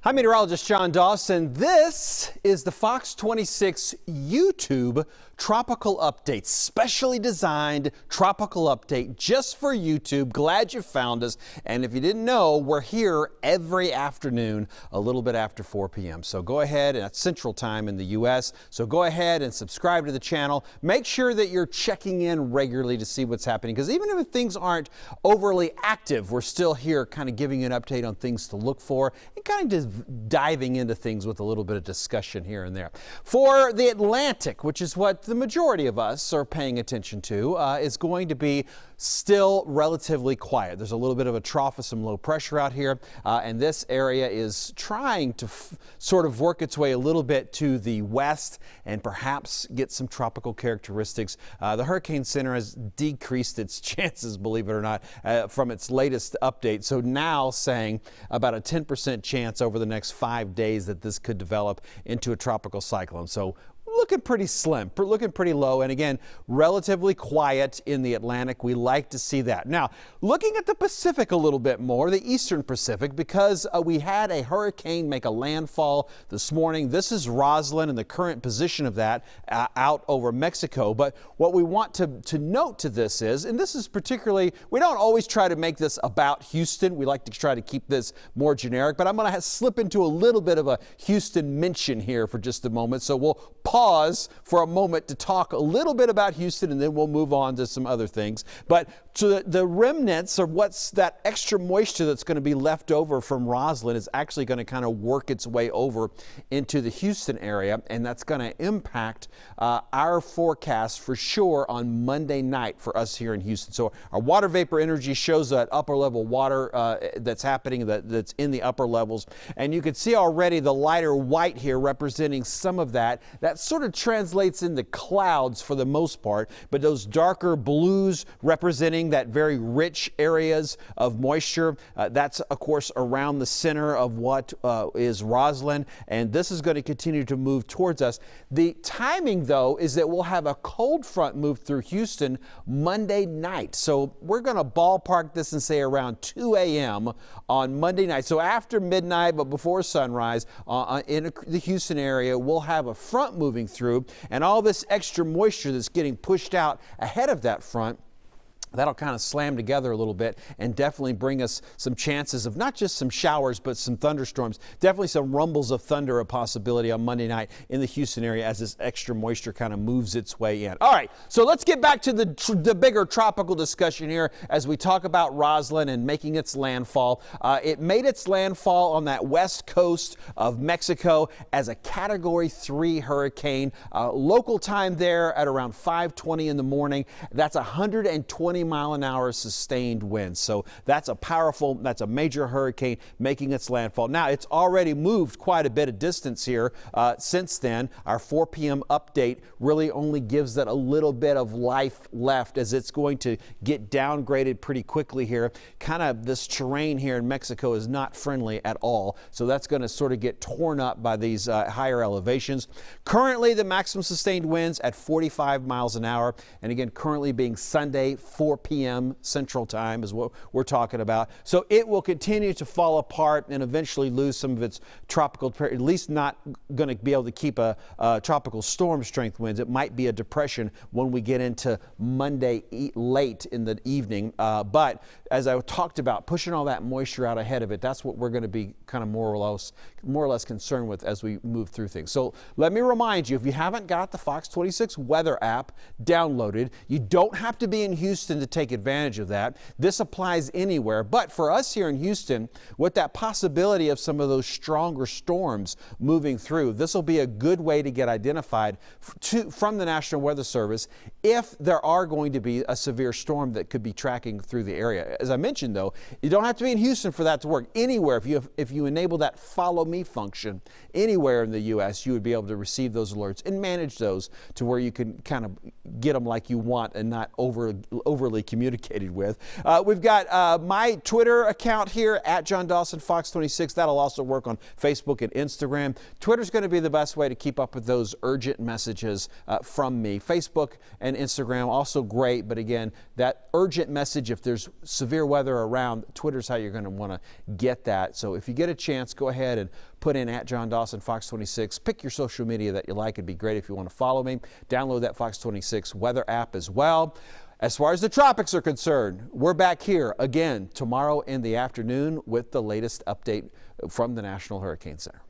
I'm meteorologist John Dawson. This is the Fox 26 YouTube tropical update, specially designed tropical update just for YouTube. Glad you found us. And if you didn't know, we're here every afternoon, a little bit after 4 p.m. So go ahead, and that's Central Time in the U.S. So go ahead and subscribe to the channel. Make sure that you're checking in regularly to see what's happening, because even if things aren't overly active, we're still here kind of giving you an update on things to look for and kind of just diving into things with a little bit of discussion here and there. For the Atlantic, which is what the majority of us are paying attention to, is going to be still relatively quiet. There's a little bit of a trough of some low pressure out here, and this area is trying to sort of work its way a little bit to the west and perhaps get some tropical characteristics. The Hurricane Center has decreased its chances, believe it or not, from its latest update. So now saying about a 10% chance over the next 5 days that this could develop into a tropical cyclone. So looking pretty slim, looking pretty low, and again, relatively quiet in the Atlantic. We like to see that. Now, looking at the Pacific a little bit more, the Eastern Pacific, because we had a hurricane make a landfall this morning. This is Roslyn and the current position of that out over Mexico. But what we want to note to this is, and this is particularly, we don't always try to make this about Houston. We like to try to keep this more generic, but I'm going to slip into a little bit of a Houston mention here for just a moment. So we'll pause for a moment to talk a little bit about Houston, and then we'll move on to some other things. But to the remnants, or what's that extra moisture that's going to be left over from Roslyn, is actually going to kind of work its way over into the Houston area, and that's going to impact our forecast for sure on Monday night for us here in Houston. So our water vapor energy shows that upper level water that's happening, that's in the upper levels, and you can see already the lighter white here representing some of that. That sort of translates into clouds for the most part, but those darker blues representing that very rich areas of moisture, that's of course around the center of what is Roslyn, and this is going to continue to move towards us. The timing though is that we'll have a cold front move through Houston Monday night, so we're going to ballpark this and say around 2 a.m. on Monday night. So after midnight but before sunrise in the Houston area, we'll have a front moving through, and all this extra moisture that's getting pushed out ahead of that front, that'll kind of slam together a little bit and definitely bring us some chances of not just some showers, but some thunderstorms. Definitely some rumbles of thunder, a possibility on Monday night in the Houston area as this extra moisture kind of moves its way in. All right, so let's get back to the bigger tropical discussion here as we talk about Roslyn and making its landfall. It made its landfall on that west coast of Mexico as a Category 3 hurricane. Local time there at around 5:20 in the morning. That's 120-mile-an-hour sustained winds. So that's a major hurricane making its landfall. Now, it's already moved quite a bit of distance here since then. Our 4 p.m. update really only gives that a little bit of life left, as it's going to get downgraded pretty quickly here. Kind of this terrain here in Mexico is not friendly at all. So that's going to sort of get torn up by these higher elevations. Currently, the maximum sustained winds at 45 miles an hour. And again, currently being Sunday, 4 p.m. Central Time is what we're talking about. So it will continue to fall apart and eventually lose some of its tropical, at least not going to be able to keep a tropical storm strength winds. It might be a depression when we get into Monday late in the evening. But as I talked about, pushing all that moisture out ahead of it, that's what we're going to be kind of more or less concerned with as we move through things. So let me remind you, if you haven't got the Fox 26 weather app downloaded, you don't have to be in Houston to take advantage of that. This applies anywhere. But for us here in Houston, with that possibility of some of those stronger storms moving through, this will be a good way to get identified from the National Weather Service if there are going to be a severe storm that could be tracking through the area. As I mentioned, though, you don't have to be in Houston for that to work. Anywhere, if you enable that follow me function anywhere in the U.S., you would be able to receive those alerts and manage those to where you can kind of get them like you want and not overly accurately communicated with. We've got my Twitter account here at John Dawson Fox 26. That'll also work on Facebook and Instagram. Twitter's going to be the best way to keep up with those urgent messages from me. Facebook and Instagram also great, but again, that urgent message, if there's severe weather around, Twitter's how you're going to want to get that. So if you get a chance, go ahead and put in at John Dawson Fox 26. Pick your social media that you like. It'd be great if you want to follow me. Download that Fox 26 weather app as well. As far as the tropics are concerned, we're back here again tomorrow in the afternoon with the latest update from the National Hurricane Center.